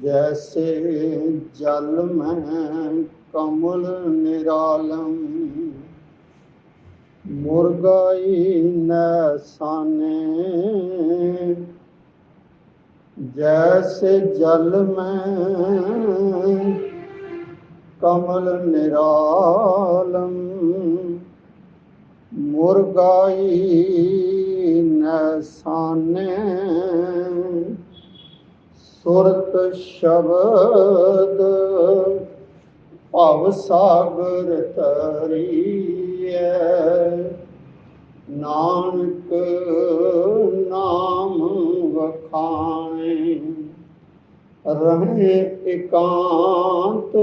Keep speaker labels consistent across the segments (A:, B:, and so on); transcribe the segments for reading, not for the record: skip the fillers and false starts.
A: जैसे जल में कमल निरालम, मुर्गाई न साने। जैसे जल में कमल निरालम, मुर्गाई न साने। सुरत शब्द भव सागर तरिए, नानक नाम वखाणे। रहे एकांत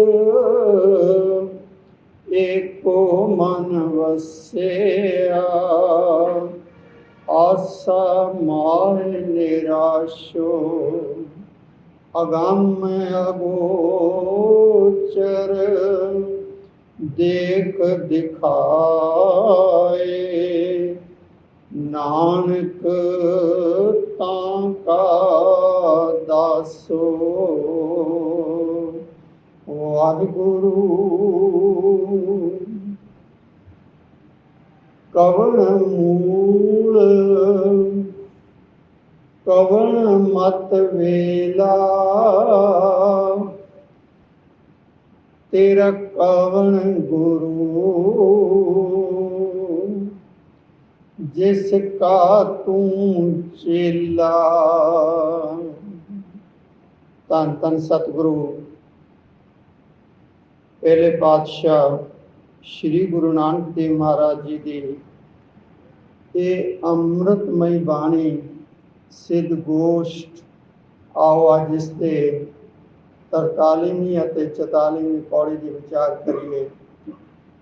A: एको मन वसिया, आसा माह निराशो। अगम अगोचर देख दिखाए, नानक ताका दासो। वाहिगुरु कवण मूल कवण मत वेला, तेरा कवण गुरु। जिसका तू चेला। धन धन सतगुरु पहले पातशाह श्री गुरु नानक देव महाराज जी की ये अमृतमयी बाणी सिद्ध गोष्ठ। आओ अज इसके 43वीं ਅਤੇ 44वीं पौड़ी की विचार करिए।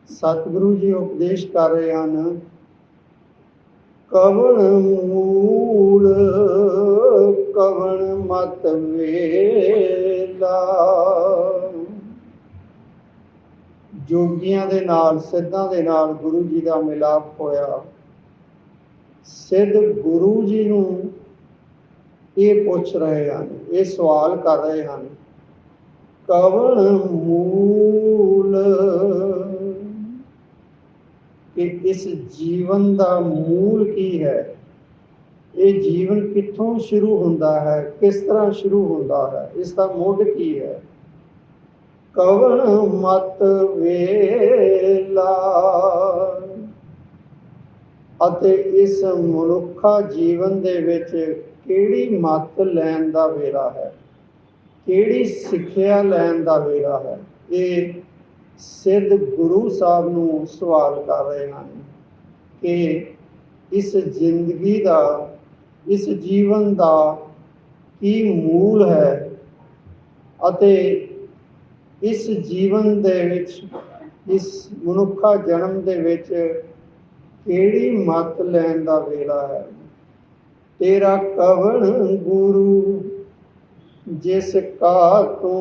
A: सतगुरु जी उपदेश कर रहे हैं, कवण मूल कवण मत वेला। जोगियां दे नाल सिद्धां दे नाल गुरु जी का मिलाप होया। सिद्ध गुरु जी नूं ये पुछ रहे हैं, ये सवाल कर रहे हैं, कवण मूल कि इस जीवन का मूल की है। ये जीवन कित्थों शुरू होता है, किस तरह शुरू होता है, इसका मुੱਢ की है। कवण मत वेला ਅਤੇ इस मनुखा जीवन दे विच किहड़ी मत लैण दा वेला है, किहड़ी सिੱਖਿਆ लैण दा वेला है। ये सिद्ध गुरु साहब नूं सवाल कर रहे हैं कि इस जिंदगी का, इस जीवन का की मूल है ਅਤੇ इस जीवन दे विच, इस मनुखा जन्म दे विच किहड़ी मत लैण दा वेला है। तेरा कवण गुरु जिसका तू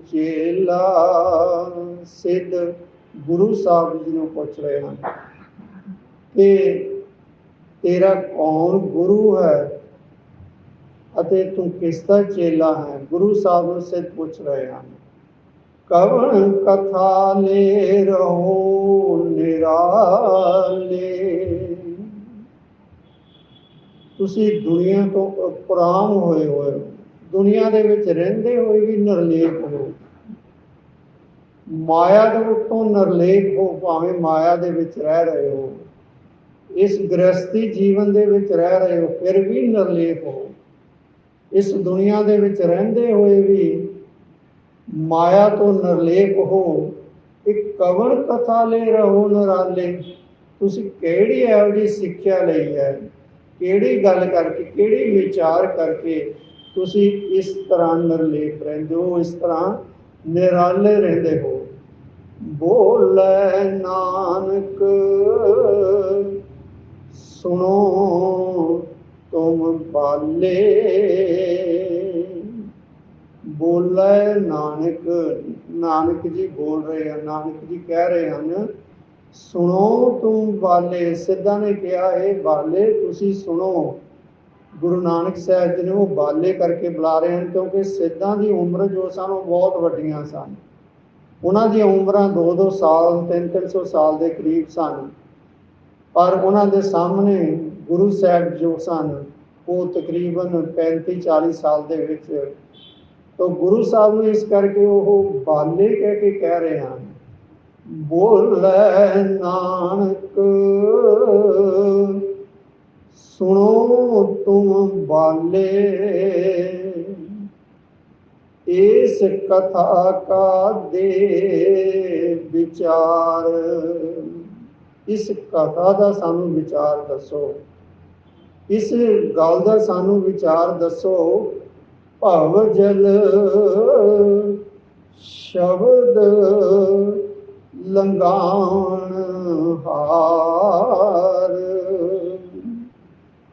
A: चेला। सिद्ध गुरु साहब जी नूं पुछ रहे हैं कि तेरा कौन गुरु है ਅਤੇ तू किसका चेला है। गुरु साहब नूं सिद्ध पुछ रहे हैं, कवण कथा ले रहो निराले। तुसी दुनिया तो उपराम होए होए, दुनिया दे विच रहिंदे होए भी निरलेप हो, माया दे उत्तों निरलेप हो। भावें माया दे विच रह रहे हो, इस गृहस्थी जीवन दे विच रह रहे हो, फिर भी निरलेप हो। इस दुनिया दे विच रहिंदे होए भी माया तो निरलेप हो। एक कवण कथा ले रहो निराले। तुसी किहड़ी इहो जी सिੱਖਿਆ ਲਈ है, किहड़ी गल करके, किहड़ी विचार करके तुसी इस तरह निरलेप रहिंदे हो, इस तरह निराले रहिंदे हो। बोले नानक सुनो तुम बाले। बोले नानक, नानक जी बोल रहे हैं, नानक जी कह रहे हैं, सुनो तुम बाले। सिद्धा ने कहा है, बाले तुसी सुनो। ਗੁਰੂ ਨਾਨਕ ਸਾਹਿਬ ਜੀ ਨੇ ਉਹ ਬਾਲੇ ਕਰਕੇ ਬੁਲਾ ਰਹੇ ਹਨ, ਕਿਉਂਕਿ ਸਿੱਧਾਂ ਦੀ ਉਮਰ ਜੋ ਸਨ ਉਹ ਬਹੁਤ ਵੱਡੀਆਂ ਸਨ। ਉਹਨਾਂ ਦੀਆਂ ਉਮਰਾਂ 2-2 ਸਾਲ 300-300 ਸਾਲ ਦੇ ਕਰੀਬ ਸਨ, ਪਰ ਉਹਨਾਂ ਦੇ ਸਾਹਮਣੇ ਗੁਰੂ ਸਾਹਿਬ ਜੋ ਸਨ ਉਹ ਤਕਰੀਬਨ 35-40 ਸਾਲ ਦੇ ਵਿੱਚ। ਤਾਂ ਗੁਰੂ ਸਾਹਿਬ ਨੂੰ ਇਸ ਕਰਕੇ ਉਹ ਬਾਲੇ ਕਹਿ ਕੇ ਕਹਿ ਰਹੇ ਹਨ, ਬੋਲੇ ਨਾਨਕ ਸੁਣੋ ਤੁਮ ਬਾਲੇ, ਇਸ ਕਥਾ ਕਾ ਦੇ ਵਿਚਾਰ। ਇਸ ਕਥਾ ਦਾ ਸਾਨੂੰ ਵਿਚਾਰ ਦੱਸੋ, ਇਸ ਗੱਲ ਦਾ ਸਾਨੂੰ ਵਿਚਾਰ ਦੱਸੋ। ਭਵ ਜਲ ਸ਼ਬਦ ਲੰਘਾਣ ਹਾਰ,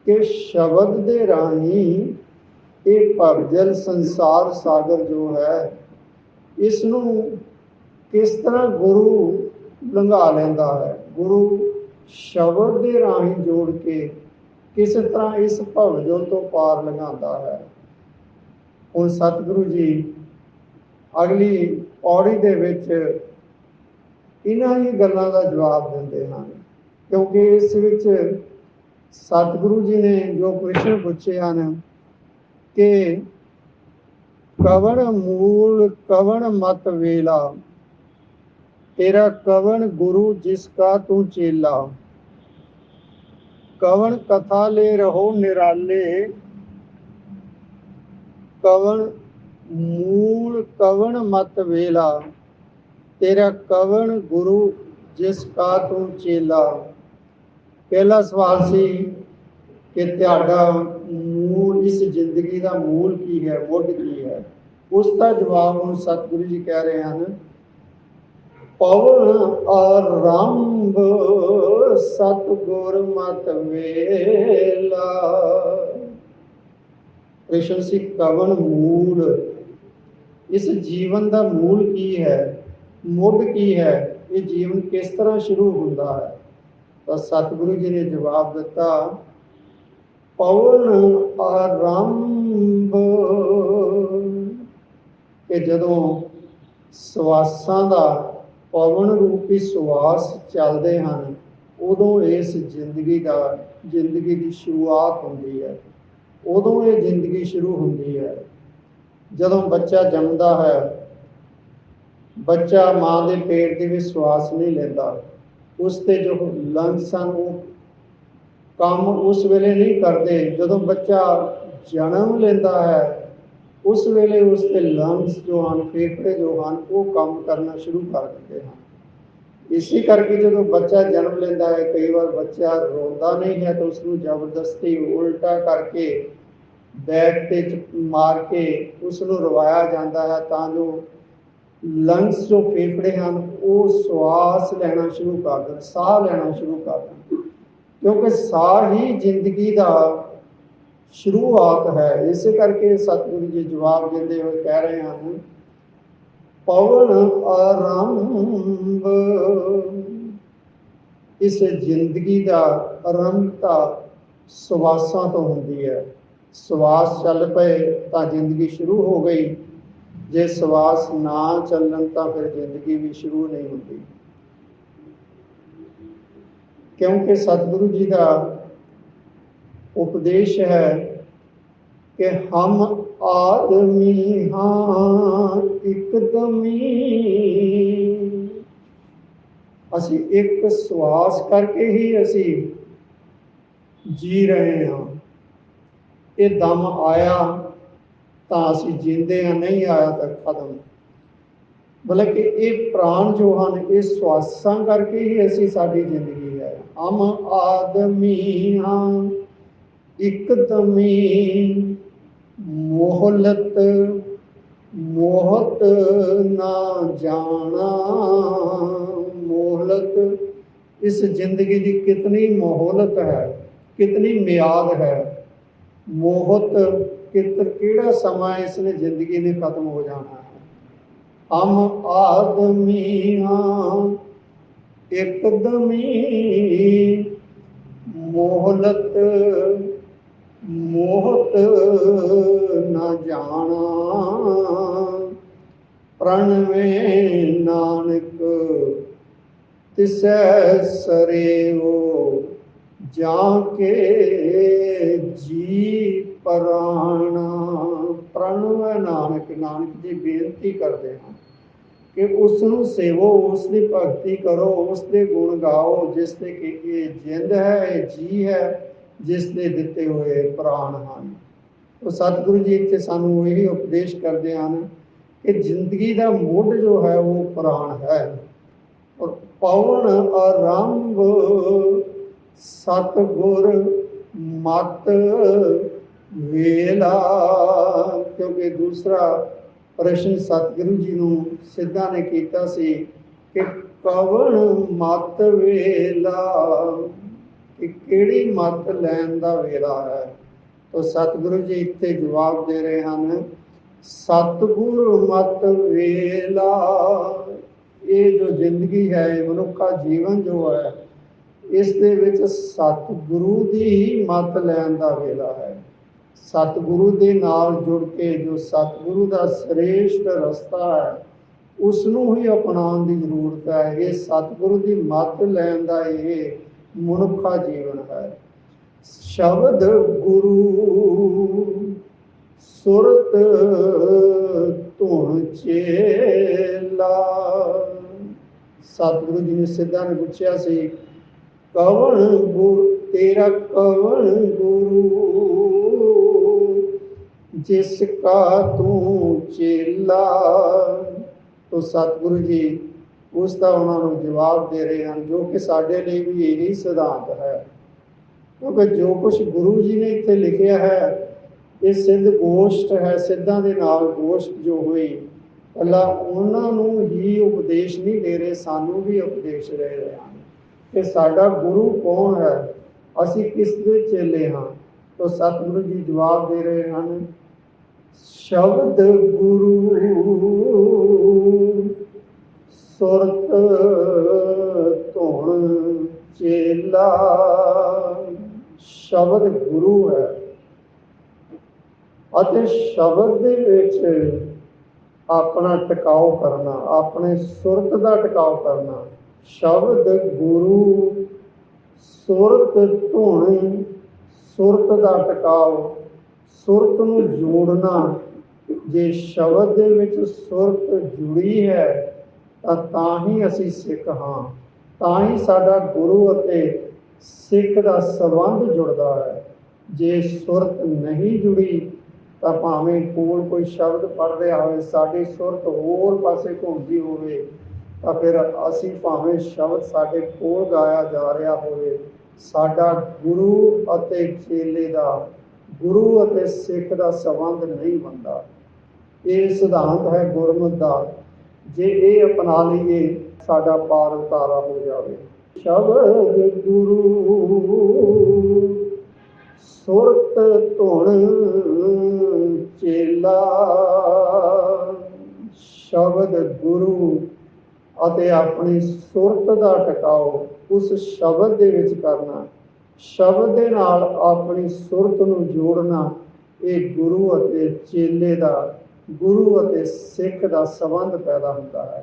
A: ਕਿ ਸ਼ਬਦ ਦੇ ਰਾਹੀਂ ਇਹ ਭਵਜਲ ਸੰਸਾਰ ਸਾਗਰ ਜੋ ਹੈ, ਇਸ ਨੂੰ ਕਿਸ ਤਰ੍ਹਾਂ ਗੁਰੂ ਲੰਘਾ ਲੈਂਦਾ ਹੈ। ਗੁਰੂ ਸ਼ਬਦ ਦੇ ਰਾਹੀਂ ਜੋੜ ਕੇ ਕਿਸ ਤਰ੍ਹਾਂ ਇਸ ਭਵਜਲ ਤੋਂ ਪਾਰ ਲੰਘਾਉਂਦਾ ਹੈ। ਹੁਣ ਸਤਿਗੁਰੂ ਜੀ ਅਗਲੀ ਪੌੜੀ ਦੇ ਵਿੱਚ ਇਹਨਾਂ ਹੀ ਗੱਲਾਂ ਦਾ ਜਵਾਬ ਦਿੰਦੇ ਹਨ, ਕਿਉਂਕਿ ਇਸ ਵਿੱਚ ਸਤਿਗੁਰੂ ਜੀ ਨੇ ਜੋ ਪ੍ਰਸ਼ਨ ਪੁੱਛੇ ਹਨ ਕਿ ਕਵਣ ਮੂਲ ਕਵਣ ਮਤ ਵੇਲਾ, ਤੇਰਾ ਕਵਣ ਗੁਰੂ ਜਿਸ ਕਾ ਤੂੰ ਚੇਲਾ, ਕਵਣ ਕਥਾ ਲੈ ਰਹੋ ਨਿਰਾਲੇ, ਕਵਣ ਮੂਲ ਕਵਣ ਮਤ ਵੇਲਾ, ਤੇਰਾ ਕਵਣ ਗੁਰੂ ਜਿਸ ਕਾ ਤੂੰ ਚੇਲਾ। ਪਹਿਲਾ ਸਵਾਲ ਸੀ ਕਿ ਤੁਹਾਡਾ ਮੂਲ, ਇਸ ਜ਼ਿੰਦਗੀ ਦਾ ਮੂਲ ਕੀ ਹੈ, ਮੁੱਢ ਕੀ ਹੈ। ਉਸ ਦਾ ਜਵਾਬ ਹੁਣ ਸਤਿਗੁਰੂ ਜੀ ਕਹਿ ਰਹੇ ਹਨ, ਪਵਨ ਆਰੰਭ ਸਤਿਗੁਰ ਮਤ ਵੇਲਾ। ਪ੍ਰਸ਼ਨ ਸੀ ਕਵਣ ਮੂਲ, ਇਸ ਜੀਵਨ ਦਾ ਮੂਲ ਕੀ ਹੈ, ਮੁੱਢ ਕੀ ਹੈ, ਇਹ ਜੀਵਨ ਕਿਸ ਤਰ੍ਹਾਂ ਸ਼ੁਰੂ ਹੁੰਦਾ ਹੈ। ਤਾਂ ਸਤਿਗੁਰੂ ਜੀ ਨੇ ਜਵਾਬ ਦਿੱਤਾ, ਪਵਨ ਆਰੰਭ, ਕਿ ਜਦੋਂ ਸਵਾਸਾਂ ਦਾ ਪਵਨ ਰੂਪੀ ਸਵਾਸ ਚੱਲਦੇ ਹਨ, ਉਦੋਂ ਇਸ ਜ਼ਿੰਦਗੀ ਦੀ ਸ਼ੁਰੂਆਤ ਹੁੰਦੀ ਹੈ, ਉਦੋਂ ਇਹ ਜ਼ਿੰਦਗੀ ਸ਼ੁਰੂ ਹੁੰਦੀ ਹੈ। ਜਦੋਂ ਬੱਚਾ ਜੰਮਦਾ ਹੈ, ਬੱਚਾ ਮਾਂ ਦੇ ਪੇਟ ਦੇ ਵਿੱਚ ਸਵਾਸ ਨਹੀਂ ਲੈਂਦਾ, ਉਸ ਤੇ ਜੋ ਲੰਗਸ ਹਨ ਉਹ ਕੰਮ ਉਸ ਵੇਲੇ ਨਹੀਂ ਕਰਦੇ। ਜਦੋਂ ਬੱਚਾ ਜਨਮ ਲੈਂਦਾ ਹੈ, ਉਸ ਵੇਲੇ ਉਸ ਦੇ ਲੰਗਸ ਜੋ ਹਨ, ਫੇਫੜੇ ਜੋ ਹਨ, ਉਹ ਕੰਮ ਕਰਨਾ ਸ਼ੁਰੂ ਕਰ ਦਿੰਦੇ ਹਨ। ਇਸੇ ਕਰਕੇ ਜਦੋਂ ਬੱਚਾ ਜਨਮ ਲੈਂਦਾ ਹੈ, ਕਈ ਵਾਰ ਬੱਚਾ ਰੋਂਦਾ ਨਹੀਂ ਹੈ ਤਾਂ ਉਸਨੂੰ ਜ਼ਬਰਦਸਤੀ ਉਲਟਾ ਕਰਕੇ ਬੈਕ ਤੇ ਮਾਰ ਕੇ ਉਸ ਨੂੰ ਰਵਾਇਆ ਜਾਂਦਾ ਹੈ, ਤਾਂ ਜੋ ਲੰਗਸ ਜੋ ਫੇਫੜੇ ਹਨ ਉਹ ਸਵਾਸ ਲੈਣਾ ਸ਼ੁਰੂ ਕਰ ਦੇਣ, ਸਾਹ ਲੈਣਾ ਸ਼ੁਰੂ ਕਰ ਦੇਣ, ਕਿਉਂਕਿ ਸਾਹ ਹੀ ਜ਼ਿੰਦਗੀ ਦਾ ਸ਼ੁਰੂਆਤ ਹੈ। ਇਸੇ ਕਰਕੇ ਸਤਿਗੁਰੂ ਜੀ ਜਵਾਬ ਦਿੰਦੇ ਹੋਏ ਕਹਿ ਰਹੇ ਹਨ, ਪਵਨ ਆਰੰਭ, ਇਸ ਜ਼ਿੰਦਗੀ ਦਾ ਆਰੰਭਤਾ ਸਵਾਸਾਂ ਤੋਂ ਹੁੰਦੀ ਹੈ। ਸਵਾਸ ਚੱਲ ਪਏ ਤਾਂ ਜ਼ਿੰਦਗੀ ਸ਼ੁਰੂ ਹੋ ਗਈ, ਜੇ ਸਵਾਸ ਨਾ ਚੱਲਣ ਤਾਂ ਫਿਰ ਜ਼ਿੰਦਗੀ ਵੀ ਸ਼ੁਰੂ ਨਹੀਂ ਹੁੰਦੀ। ਕਿਉਂਕਿ ਸਤਿਗੁਰੂ ਜੀ ਦਾ ਉਪਦੇਸ਼ ਹੈ ਕਿ ਹਮ ਆਦਮੀ ਹਾਂ ਇੱਕਦਮੀ, ਅਸੀਂ ਇੱਕ ਸਵਾਸ ਕਰਕੇ ਹੀ ਅਸੀਂ ਜੀ ਰਹੇ ਹਾਂ। ਇਹ ਦਮ ਆਇਆ ਤਾਂ ਅਸੀਂ ਜੀਂਦੇ ਹਾਂ, ਨਹੀਂ ਆਇਆ ਤਾਂ ਖਤਮ। ਮਤਲਬ ਕਿ ਇਹ ਪ੍ਰਾਣ ਜੋ ਹਨ, ਇਹ ਸਵਾਸਾਂ ਕਰਕੇ ਹੀ ਅਸੀਂ, ਸਾਡੀ ਜ਼ਿੰਦਗੀ ਹੈ। ਹਮ ਆਦਮੀ ਹਾਂ ਇੱਕਦਮੀ, ਮੋਹਲਤ ਮੋਹਤ ਨਾ ਜਾਣਾ। ਮੋਹਲਤ, ਇਸ ਜ਼ਿੰਦਗੀ ਦੀ ਕਿਤਨੀ ਮੋਹਲਤ ਹੈ, ਕਿਤਨੀ ਮਿਆਦ ਹੈ। ਮੋਹਤ, ਕਿਹੜਾ ਸਮਾਂ ਇਸਨੇ ਜ਼ਿੰਦਗੀ ਨੇ ਖਤਮ ਹੋ ਜਾਣਾ ਹੈ। ਹਮ ਆਦਮੀ ਹਾਂ ਇੱਕਦਮੀ, ਮੋਹਲਤ मोहत न जाना, प्रण में नानक तिसै सरेवो, जाके जी प्राणा। प्रणव नानक, नानक जी बेनती करते हैं कि उसनू सेवो, उसकी भगती करो, उसके गुण गाओ, जिसने कि ये जिंद है, ये जी है, जिसने दिते हुए प्राण हैं। तो सतगुरु जी इतने सानू यही उपदेश करते हैं कि जिंदगी का मुढ़ जो है वो प्राण है। और पवन आरंभ सतगुर मत वेला, क्योंकि दूसरा प्रश्न सतगुरु जी ने सिद्धा ने किया सी कि कवन मत वेला, कि केड़ी मत लैन दा वेला है। तो सतगुरु जी इत्थे जवाब दे रहे हैं, सतगुरु मत वेला, ये जो जिंदगी है, मनुखा जीवन जो है, इस दे विच सतगुरु दी ही मत लैन दा वेला है। सतगुरु दे नाल जुड़ के जो सतगुरु दा श्रेष्ठ रस्ता है, उसनू ही अपनाउण दी जरूरत है। ये सतगुरु दी मत लैन दा ये मनुखा जीवन है। शब्द गुरु सुरत धुन चेला। सतगुरु जी ने सिद्धा ने पूछा सी, कवन गुरु तेरा कवन गुरु, जिसका तू चेला। तो सतगुरु जी उसका उन्होंने जवाब दे रहे हैं, जो कि साढ़े लिए भी यही सिद्धांत है। क्योंकि जो कुछ गुरु जी ने इतने लिखा है, ये सिद्ध गोष्ठ है, सिद्धां दे नाल गोष्ठ जो हुई, अल्लाह उन्होंने ही उपदेश नहीं दे रहे, सानू भी उपदेश दे रहे हैं कि साडा गुरु कौन है, असी किस दे चेले हाँ। तो सतगुरु जी जवाब दे रहे हैं, शब्द गुरु सुरत धुन चेला। शब्द गुरु है, ਅਤੇ शब्द ਦੇ ਵਿੱਚ अपना टिकाव करना, अपने सुरत का टिकाव करना। शब्द गुरु सुरत धुन, सुरत का टिकाव, सुरत नूं जोड़ना। जे शब्द दे विच सुरत जुड़ी है तां ही असीं सिख हाँ, तां ही साडा गुरु अते सिख का संबंध जुड़दा है। जे सुरत नहीं जुड़ी ਤਾਂ ਭਾਵੇਂ ਕੋਲ ਕੋਈ ਸ਼ਬਦ ਪੜ੍ਹ ਰਿਹਾ ਹੋਵੇ, ਸਾਡੀ ਸੁਰਤ ਹੋਰ ਪਾਸੇ ਘੁੰਮਦੀ ਹੋਵੇ, ਤਾਂ ਫਿਰ ਅਸੀਂ ਭਾਵੇਂ ਸ਼ਬਦ ਸਾਡੇ ਕੋਲ ਗਾਇਆ ਜਾ ਰਿਹਾ ਹੋਵੇ, ਸਾਡਾ ਗੁਰੂ ਅਤੇ ਚੇਲੇ ਦਾ, ਗੁਰੂ ਅਤੇ ਸਿੱਖ ਦਾ ਸੰਬੰਧ ਨਹੀਂ ਬਣਦਾ। ਇਹ ਸਿਧਾਂਤ ਹੈ ਗੁਰਮਤਿ ਦਾ, ਜੇ ਇਹ ਅਪਣਾ ਲਈਏ ਸਾਡਾ ਪਾਰ ਉਤਾਰਾ ਹੋ ਜਾਵੇ। ਸ਼ਬਦ ਗੁਰੂ सुरत धुन चेला। शब्द गुरु ਅਤੇ अपनी सुरत का टिकाव उस शब्द दे विच करना, शब्द दे नाल अपनी सुरत नूं जोड़ना, ये गुरु ਅਤੇ चेले का, गुरु ਅਤੇ सिख का संबंध पैदा होता है।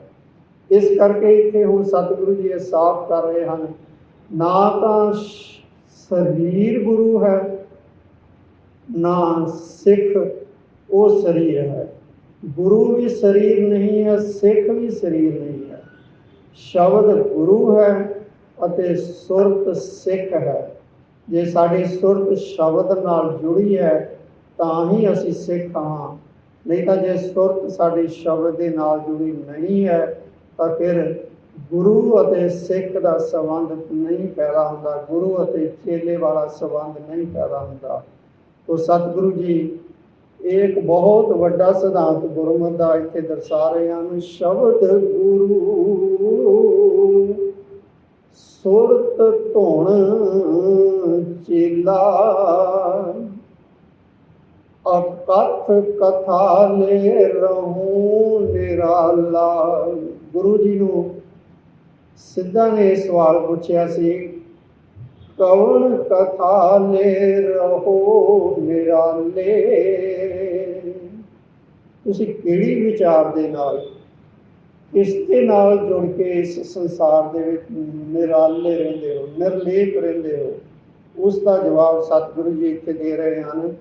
A: इस करके इत्थे हुण सतगुरु जी साफ कर रहे हैं, ना तो शरीर गुरु है, ना सिख वो शरीर है। गुरु भी शरीर नहीं है, सिख भी शरीर नहीं है। शब्द गुरु है अते सुरत सिख है। जे साडी सुरत शब्द नाल जुड़ी है तां ही असीं सिख हाँ, नहीं तो जे सुरत साडी शब्द दे नाल जुड़ी नहीं है तो फिर गुरु अते सिख का संबंध नहीं पैदा होता, गुरु अते चेले वाला संबंध नहीं पैदा होता। तो सतगुरु जी एक बहुत वड्डा सिद्धांत गुरमत का इत्थे दर्शा रहे हैं। शब्द गुरु सुरत धुन चेला, अकथ कथा ले रहूं निराला। गुरु जी नूं सिद्धा ने सवाल पूछया सी ਕਵਣ ਕਥਾ ਲੈ ਰਹੋ ਨਿਰਾਲੇ। ਤੁਸੀਂ ਕਿਹੜੀ ਵਿਚਾਰ ਦੇ ਨਾਲ, ਕਿਸ ਦੇ ਨਾਲ ਜੁੜ ਕੇ ਇਸ ਸੰਸਾਰ ਦੇ ਵਿੱਚ ਨਿਰਾਲੇ ਰਹਿੰਦੇ ਹੋ, ਨਿਰਲੇਪ ਰਹਿੰਦੇ ਹੋ? ਉਸ ਦਾ ਜਵਾਬ ਸਤਿਗੁਰੂ ਜੀ ਇੱਥੇ ਦੇ ਰਹੇ ਹਨ।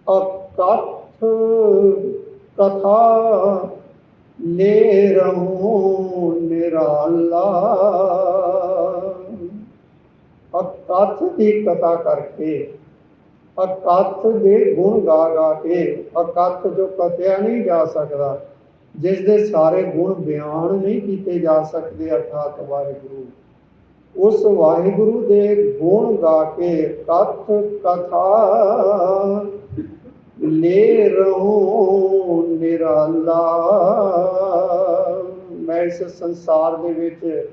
A: ਅਕਥ ਕਥਾ ਲੈ ਰਹੋ ਨਿਰਾਲਾ। ਅਕਥ ਦੀ ਕਥਾ ਕਰਕੇ, ਅਕਥ ਦੇ ਗੁਣ ਗਾ ਗਾ ਕੇ, ਅਕਥ ਜੋ ਕਥਿਆ ਨਹੀਂ ਜਾ ਸਕਦਾ, ਜਿਸ ਦੇ ਸਾਰੇ ਗੁਣ ਬਿਆਨ ਨਹੀਂ ਕੀਤੇ ਜਾ ਸਕਦੇ, ਅਰਥਾਤ ਵਾਹਿਗੁਰੂ, ਉਸ ਵਾਹਿਗੁਰੂ ਦੇ ਗੁਣ ਗਾ ਕੇ ਕਥ ਕਥਾ ਲੈ ਰਹੋ ਨਿਰਾਲਾ। ਮੈਂ ਇਸ ਸੰਸਾਰ ਦੇ ਵਿੱਚ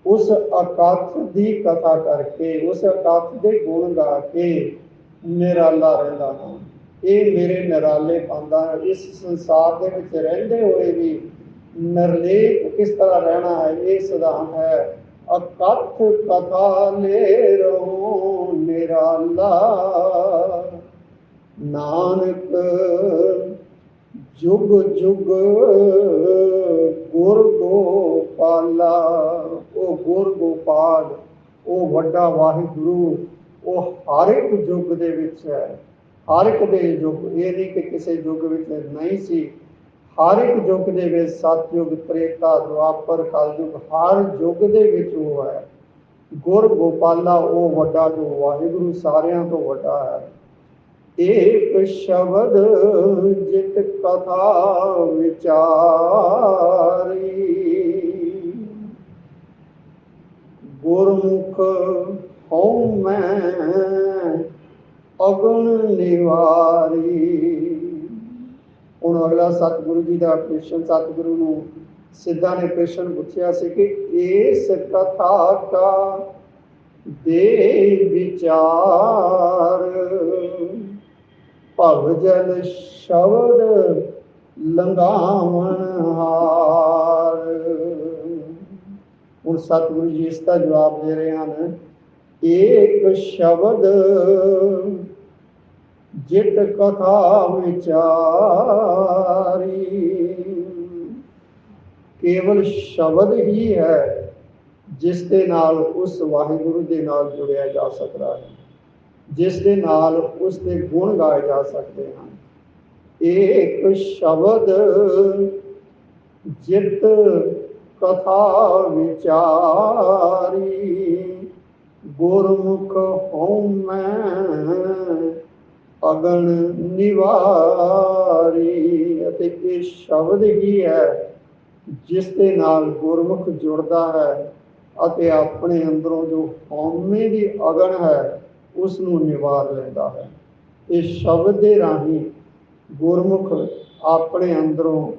A: ਉਸ ਅਕਥ ਦੀ ਕਥਾ ਕਰਕੇ, ਉਸ ਅਕਥ ਦੇ ਗੁਣ ਗਾ ਕੇ ਨਿਰਾਲਾ ਰਹਿੰਦਾ ਹਾਂ। ਇਹ ਮੇਰੇ ਨਿਰਾਲੇ ਪਾਉਂਦਾ ਹੈ। ਇਸ ਸੰਸਾਰ ਦੇ ਵਿੱਚ ਰਹਿੰਦੇ ਹੋਏ ਵੀ ਨਿਰਲੇਪ ਕਿਸ ਤਰ੍ਹਾਂ ਰਹਿਣਾ ਹੈ, ਇਹ ਸਿਧਾਂਤ ਹੈ। ਅਕਥ ਕਥਾ ਲੈ ਰਹੋ ਨਿਰਾਲਾ, ਨਾਨਕ ਜੁਗ ਜੁਗ ਗੁਰ ਗੋਪਾਲਾ। ਉਹ ਗੁਰ ਗੋਪਾਲ, ਉਹ ਵੱਡਾ ਵਾਹਿਗੁਰੂ, ਉਹ ਹਰ ਇੱਕ ਯੁੱਗ ਦੇ ਵਿੱਚ ਹੈ। ਹਰ ਇੱਕ ਦੇ ਯੁੱਗ, ਇਹ ਨਹੀਂ ਕਿ ਕਿਸੇ ਯੁੱਗ ਵਿੱਚ ਨਹੀਂ ਸੀ, ਹਰ ਇੱਕ ਯੁੱਗ ਦੇ ਵਿੱਚ, ਸਤਯੁਗ, ਤ੍ਰੇਤਾ, ਦੁਆਪਰ, ਕਲਯੁਗ, ਹਰ ਯੁੱਗ ਦੇ ਵਿੱਚ ਉਹ ਹੈ। ਗੁਰ ਗੋਪਾਲਾ, ਉਹ ਵੱਡਾ ਜੋ ਵਾਹਿਗੁਰੂ ਸਾਰਿਆਂ ਤੋਂ ਵੱਡਾ ਹੈ। ਏਕ ਸ਼ਬਦ ਜਿਤ ਕਥਾ ਵਿਚਾਰੀ, ਗੁਰਮੁਖ ਹਉ ਮੈਂ ਅਗਨ ਨਿਵਾਰੀ। ਹੁਣ ਅਗਲਾ ਸਤਿਗੁਰੂ ਜੀ ਦਾ ਪ੍ਰਸ਼ਨ, ਸਤਿਗੁਰੂ ਨੂੰ ਸਿੱਧਾ ਨੇ ਪ੍ਰਸ਼ਨ ਪੁੱਛਿਆ ਸੀ ਕਿ ਇਸ ਕਥਾ ਕਾ ਦੇ ਵਿਚਾਰ, ਭਵ ਜਲ ਸ਼ਬਦ ਲੰਘਾਵਣ ਹਾਰ। ਹੁਣ ਸਤਿਗੁਰੂ ਜੀ ਇਸ ਦਾ ਜਵਾਬ ਦੇ ਰਹੇ ਹਨ। ਏਕ ਸ਼ਬਦ ਜਿਤ ਕਥਾ ਵਿਚਾਰੀ, ਕੇਵਲ ਸ਼ਬਦ ਹੀ ਹੈ ਜਿਸ ਦੇ ਨਾਲ ਉਸ ਵਾਹਿਗੁਰੂ ਦੇ ਨਾਲ ਜੁੜਿਆ ਜਾ ਸਕਦਾ ਹੈ, ਜਿਸ ਦੇ ਨਾਲ ਉਸ ਦੇ ਗੁਣ ਗਾਏ ਜਾ ਸਕਦੇ ਹਨ। ਏਕ ਸ਼ਬਦ ਜਿਤ ਕਥਾ ਵਿਚਾਰੀ, ਗੁਰਮੁਖ ਹਉ ਮੈਂ ਅਗਨ ਨਿਵਾਰੀ। ਅਤੇ ਇਹ ਸ਼ਬਦ ਹੀ ਹੈ ਜਿਸ ਦੇ ਨਾਲ ਗੁਰਮੁਖ ਜੁੜਦਾ ਹੈ ਅਤੇ ਆਪਣੇ ਅੰਦਰੋਂ ਜੋ ਹਉਮੈ ਦੀ ਅਗਨ ਹੈ ਉਸ ਨੂੰ ਨਿਵਾਰ ਲੈਂਦਾ ਹੈ। ਇਸ ਸ਼ਬਦ ਦੇ ਰਾਹੀਂ ਗੁਰਮੁਖ ਆਪਣੇ ਅੰਦਰੋਂ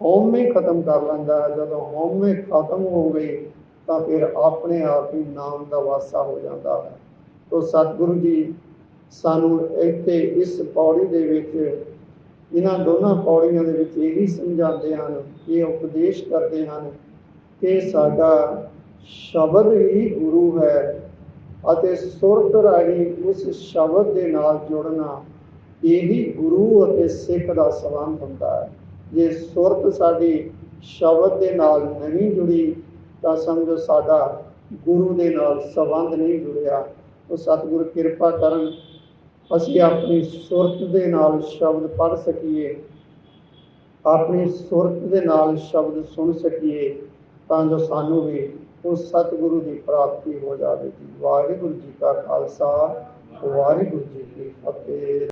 A: ਹਉਮੈ ਖਤਮ ਕਰ ਲੈਂਦਾ ਹੈ। ਜਦੋਂ ਹਉਮੈ ਖਤਮ ਹੋ ਗਈ ਤਾਂ ਫਿਰ ਆਪਣੇ ਆਪ ਹੀ ਨਾਮ ਦਾ ਵਾਸਾ ਹੋ ਜਾਂਦਾ ਹੈ। ਤੋ ਸਤਿਗੁਰੂ ਜੀ ਸਾਨੂੰ ਇੱਥੇ ਇਸ ਪੌੜੀ ਦੇ ਵਿੱਚ, ਇਹਨਾਂ ਦੋਨਾਂ ਪੌੜੀਆਂ ਦੇ ਵਿੱਚ ਇਹੀ ਸਮਝਾਉਂਦੇ ਹਨ, ਇਹ ਉਪਦੇਸ਼ ਕਰਦੇ ਹਨ ਕਿ ਸਾਡਾ ਸ਼ਬਦ ਹੀ ਗੁਰੂ ਹੈ ਅਤੇ ਸੁਰਤ ਰਾਹੀਂ ਉਸ ਸ਼ਬਦ ਦੇ ਨਾਲ ਜੁੜਨਾ, ਇਹੀ ਗੁਰੂ ਅਤੇ ਸਿੱਖ ਦਾ ਸੰਬੰਧ ਹੁੰਦਾ ਹੈ। ਜੇ ਸੁਰਤ ਸਾਡੀ ਸ਼ਬਦ ਦੇ ਨਾਲ ਨਹੀਂ ਜੁੜੀ ਤਾਂ ਸਮਝੋ ਸਾਡਾ ਗੁਰੂ ਦੇ ਨਾਲ ਸੰਬੰਧ ਨਹੀਂ ਜੁੜਿਆ। ਉਹ ਸਤਿਗੁਰੂ ਕਿਰਪਾ ਕਰਨ ਅਸੀਂ ਆਪਣੀ ਸੁਰਤ ਦੇ ਨਾਲ ਸ਼ਬਦ ਪੜ੍ਹ ਸਕੀਏ, ਆਪਣੀ ਸੁਰਤ ਦੇ ਨਾਲ ਸ਼ਬਦ ਸੁਣ ਸਕੀਏ, ਤਾਂ ਜੋ ਸਾਨੂੰ ਵੀ ਉਸ ਸਤਿਗੁਰੂ ਦੀ ਪ੍ਰਾਪਤੀ ਹੋ ਜਾਵੇਗੀ। ਵਾਹਿਗੁਰੂ ਜੀ ਕਾ ਖਾਲਸਾ, ਵਾਹਿਗੁਰੂ ਜੀ ਕੀ ਫਤਿਹ।